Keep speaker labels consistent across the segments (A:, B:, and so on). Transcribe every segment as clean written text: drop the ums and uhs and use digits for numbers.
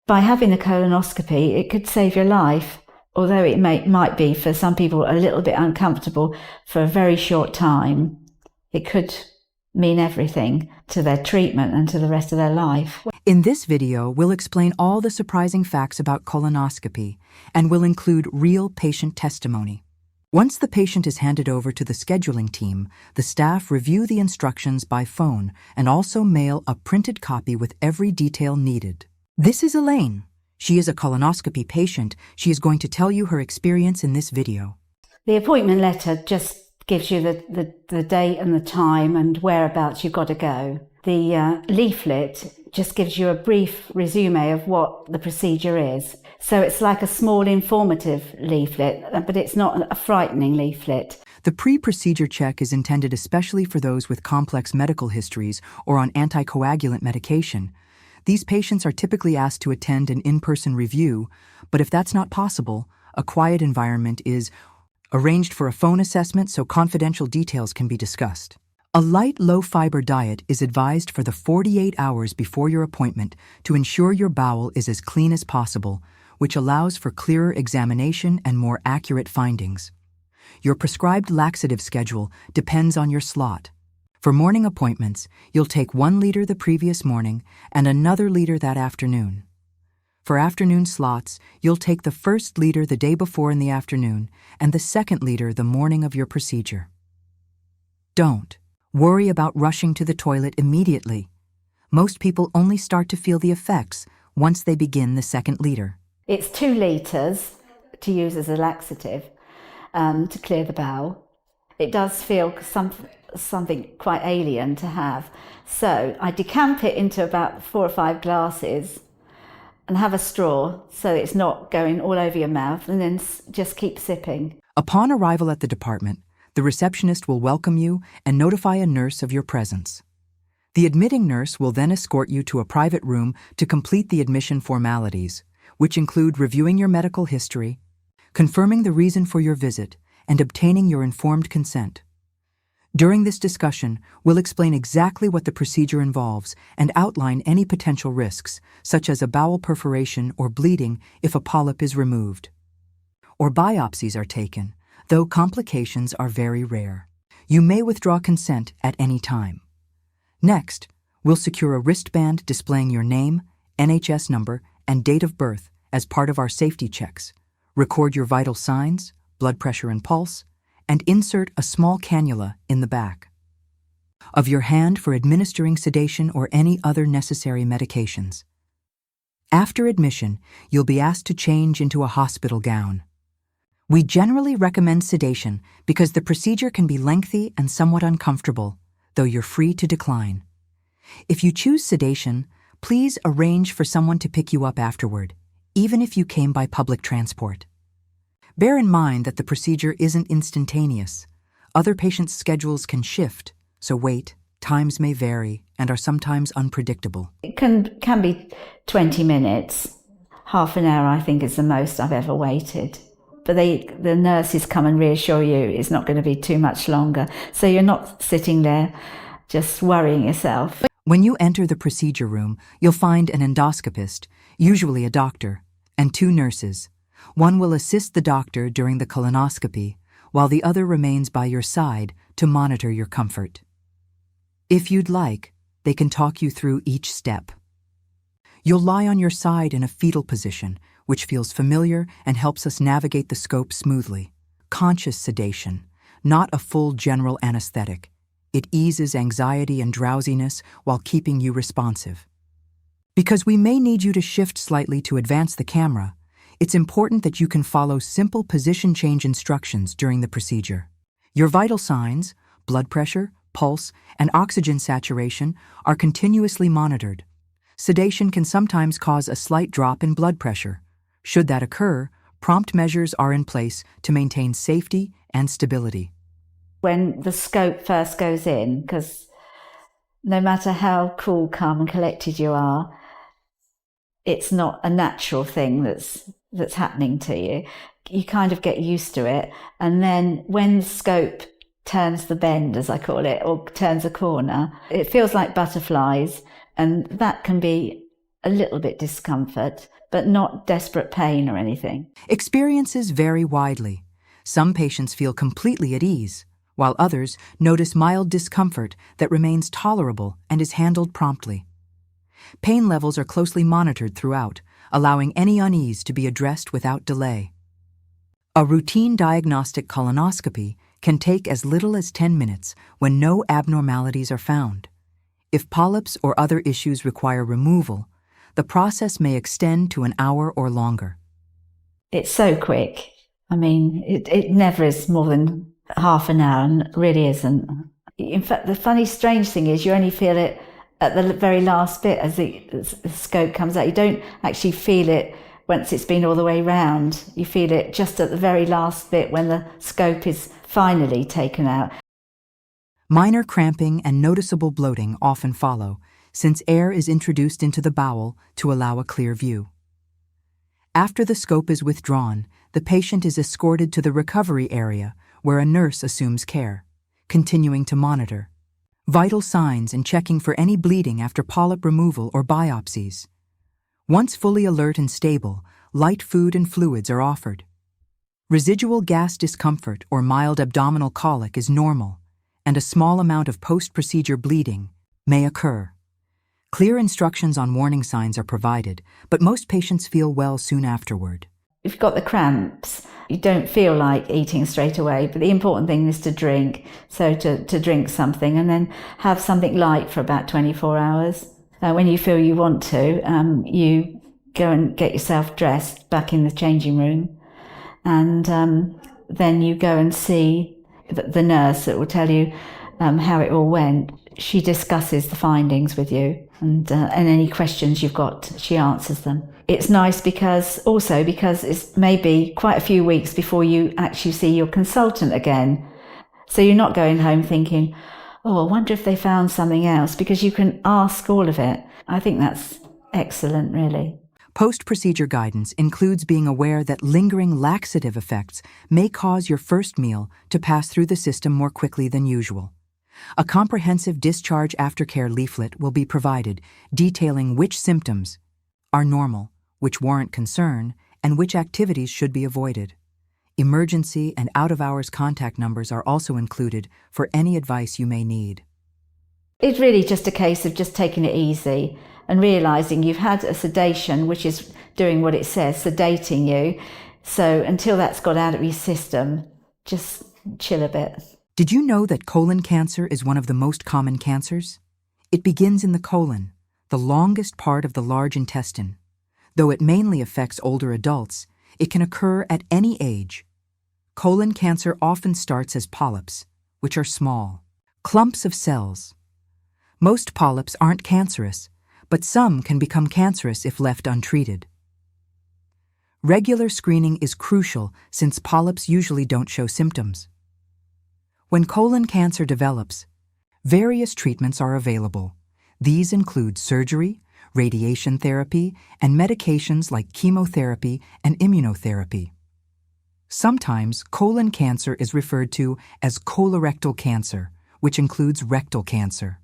A: By having a colonoscopy, it could save your life, although it might be for some people a little bit uncomfortable for a very short time. It could mean everything to their treatment and to the rest of their life.
B: In this video, we'll explain all the surprising facts about colonoscopy and will include real patient testimony. Once the patient is handed over to the scheduling team, the staff review the instructions by phone and also mail a printed copy with every detail needed. This is Elaine. She is a colonoscopy patient. She is going to tell you her experience in this video.
A: The appointment letter just gives you the date and the time and whereabouts you've got to go. The leaflet just gives you a brief resume of what the procedure is. So it's like a small informative leaflet, but it's not a frightening leaflet.
B: The pre-procedure check is intended especially for those with complex medical histories or on anticoagulant medication. These patients are typically asked to attend an in-person review, but if that's not possible, a quiet environment is arranged for a phone assessment so confidential details can be discussed. A light, low-fiber diet is advised for the 48 hours before your appointment to ensure your bowel is as clean as possible, which allows for clearer examination and more accurate findings. Your prescribed laxative schedule depends on your slot. For morning appointments, you'll take 1 liter the previous morning and another liter that afternoon. For afternoon slots, you'll take the first liter the day before in the afternoon and the second liter the morning of your procedure. Don't worry about rushing to the toilet immediately. Most people only start to feel the effects once they begin the second liter.
A: It's 2 liters to use as a laxative to clear the bowel. It does feel something quite alien to have. So I decamp it into about 4 or 5 glasses and have a straw so it's not going all over your mouth, and then just keep sipping.
B: Upon arrival at the department, the receptionist will welcome you and notify a nurse of your presence. The admitting nurse will then escort you to a private room to complete the admission formalities, which include reviewing your medical history, confirming the reason for your visit, and obtaining your informed consent. During this discussion, we'll explain exactly what the procedure involves and outline any potential risks, such as a bowel perforation or bleeding if a polyp is removed. Or biopsies are taken, though complications are very rare. You may withdraw consent at any time. Next, we'll secure a wristband displaying your name, NHS number, and date of birth as part of our safety checks. Record your vital signs, blood pressure and pulse, and insert a small cannula in the back of your hand for administering sedation or any other necessary medications. After admission, you'll be asked to change into a hospital gown. We generally recommend sedation because the procedure can be lengthy and somewhat uncomfortable, though you're free to decline. If you choose sedation, please arrange for someone to pick you up afterward, even if you came by public transport. Bear in mind that the procedure isn't instantaneous. Other patients' schedules can shift, so wait times may vary and are sometimes unpredictable.
A: It can be 20 minutes. Half an hour, I think, is the most I've ever waited. But the nurses come and reassure you it's not going to be too much longer. So you're not sitting there just worrying yourself.
B: When you enter the procedure room, you'll find an endoscopist, usually a doctor, and 2 nurses. One will assist the doctor during the colonoscopy, while the other remains by your side to monitor your comfort. If you'd like, they can talk you through each step. You'll lie on your side in a fetal position, which feels familiar and helps us navigate the scope smoothly. Conscious sedation, not a full general anesthetic. It eases anxiety and drowsiness while keeping you responsive. Because we may need you to shift slightly to advance the camera, it's important that you can follow simple position change instructions during the procedure. Your vital signs, blood pressure, pulse, and oxygen saturation are continuously monitored. Sedation can sometimes cause a slight drop in blood pressure. Should that occur, prompt measures are in place to maintain safety and stability.
A: When the scope first goes in, because no matter how cool, calm and collected you are, it's not a natural thing that's happening to you. You kind of get used to it. And then when the scope turns the bend, as I call it, or turns a corner, it feels like butterflies. And that can be a little bit discomfort, but not desperate pain or anything.
B: Experiences vary widely. Some patients feel completely at ease, while others notice mild discomfort that remains tolerable and is handled promptly. Pain levels are closely monitored throughout, allowing any unease to be addressed without delay. A routine diagnostic colonoscopy can take as little as 10 minutes when no abnormalities are found. If polyps or other issues require removal, the process may extend to an hour or longer.
A: It's so quick. I mean, it never is more than half an hour, and really isn't. In fact, the funny, strange thing is you only feel it at the very last bit as the scope comes out. You don't actually feel it once it's been all the way round. You feel it just at the very last bit when the scope is finally taken out.
B: Minor cramping and noticeable bloating often follow, since air is introduced into the bowel to allow a clear view. After the scope is withdrawn, the patient is escorted to the recovery area where a nurse assumes care, continuing to monitor vital signs and checking for any bleeding after polyp removal or biopsies. Once fully alert and stable, light food and fluids are offered. Residual gas discomfort or mild abdominal colic is normal, and a small amount of post-procedure bleeding may occur. Clear instructions on warning signs are provided, but most patients feel well soon afterward.
A: If you've got the cramps, you don't feel like eating straight away, but the important thing is to drink. So to drink something and then have something light for about 24 hours. When you feel you want to, you go and get yourself dressed back in the changing room, and then you go and see the nurse that will tell you how it all went. She discusses the findings with you, and any questions you've got, she answers them. It's nice because it's maybe quite a few weeks before you actually see your consultant again. So you're not going home thinking, oh, I wonder if they found something else, because you can ask all of it. I think that's excellent, really.
B: Post-procedure guidance includes being aware that lingering laxative effects may cause your first meal to pass through the system more quickly than usual. A comprehensive discharge aftercare leaflet will be provided detailing which symptoms are normal, which warrant concern, and which activities should be avoided. Emergency and out-of-hours contact numbers are also included for any advice you may need.
A: It's really just a case of just taking it easy and realising you've had a sedation, which is doing what it says, sedating you. So until that's got out of your system, just chill a bit.
B: Did you know that colon cancer is one of the most common cancers? It begins in the colon, the longest part of the large intestine. Though it mainly affects older adults, it can occur at any age. Colon cancer often starts as polyps, which are small clumps of cells. Most polyps aren't cancerous, but some can become cancerous if left untreated. Regular screening is crucial since polyps usually don't show symptoms. When colon cancer develops, various treatments are available. These include surgery, radiation therapy, and medications like chemotherapy and immunotherapy. Sometimes colon cancer is referred to as colorectal cancer, which includes rectal cancer.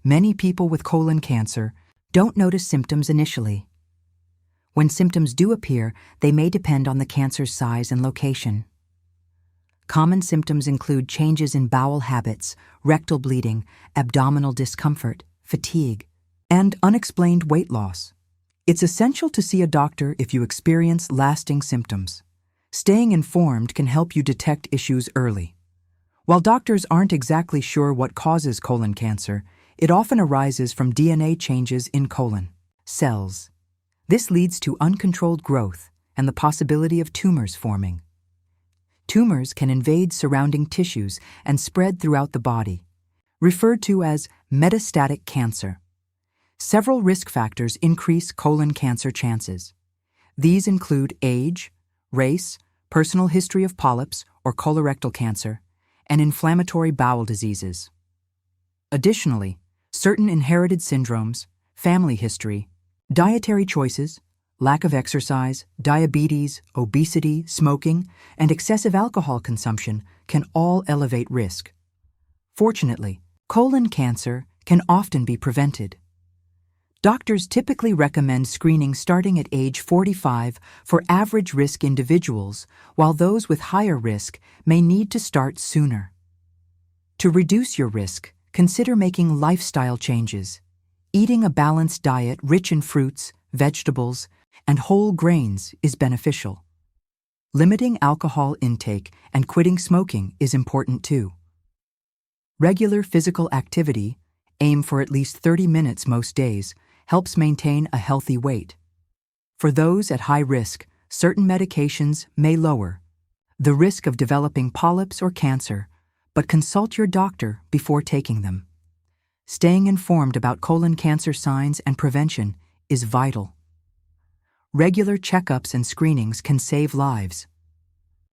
B: Many people with colon cancer don't notice symptoms initially. When symptoms do appear, they may depend on the cancer's size and location. Common symptoms include changes in bowel habits, rectal bleeding, abdominal discomfort, fatigue, and unexplained weight loss. It's essential to see a doctor if you experience lasting symptoms. Staying informed can help you detect issues early. While doctors aren't exactly sure what causes colon cancer, it often arises from DNA changes in colon cells. This leads to uncontrolled growth and the possibility of tumors forming. Tumors can invade surrounding tissues and spread throughout the body, referred to as metastatic cancer. Several risk factors increase colon cancer chances. These include age, race, personal history of polyps or colorectal cancer, and inflammatory bowel diseases. Additionally, certain inherited syndromes, family history, dietary choices, lack of exercise, diabetes, obesity, smoking, and excessive alcohol consumption can all elevate risk. Fortunately, colon cancer can often be prevented. Doctors typically recommend screening starting at age 45 for average-risk individuals, while those with higher risk may need to start sooner. To reduce your risk, consider making lifestyle changes. Eating a balanced diet rich in fruits, vegetables, and whole grains is beneficial. Limiting alcohol intake and quitting smoking is important too. Regular physical activity, aim for at least 30 minutes most days, helps maintain a healthy weight. For those at high risk, certain medications may lower the risk of developing polyps or cancer, but consult your doctor before taking them. Staying informed about colon cancer signs and prevention is vital. Regular checkups and screenings can save lives.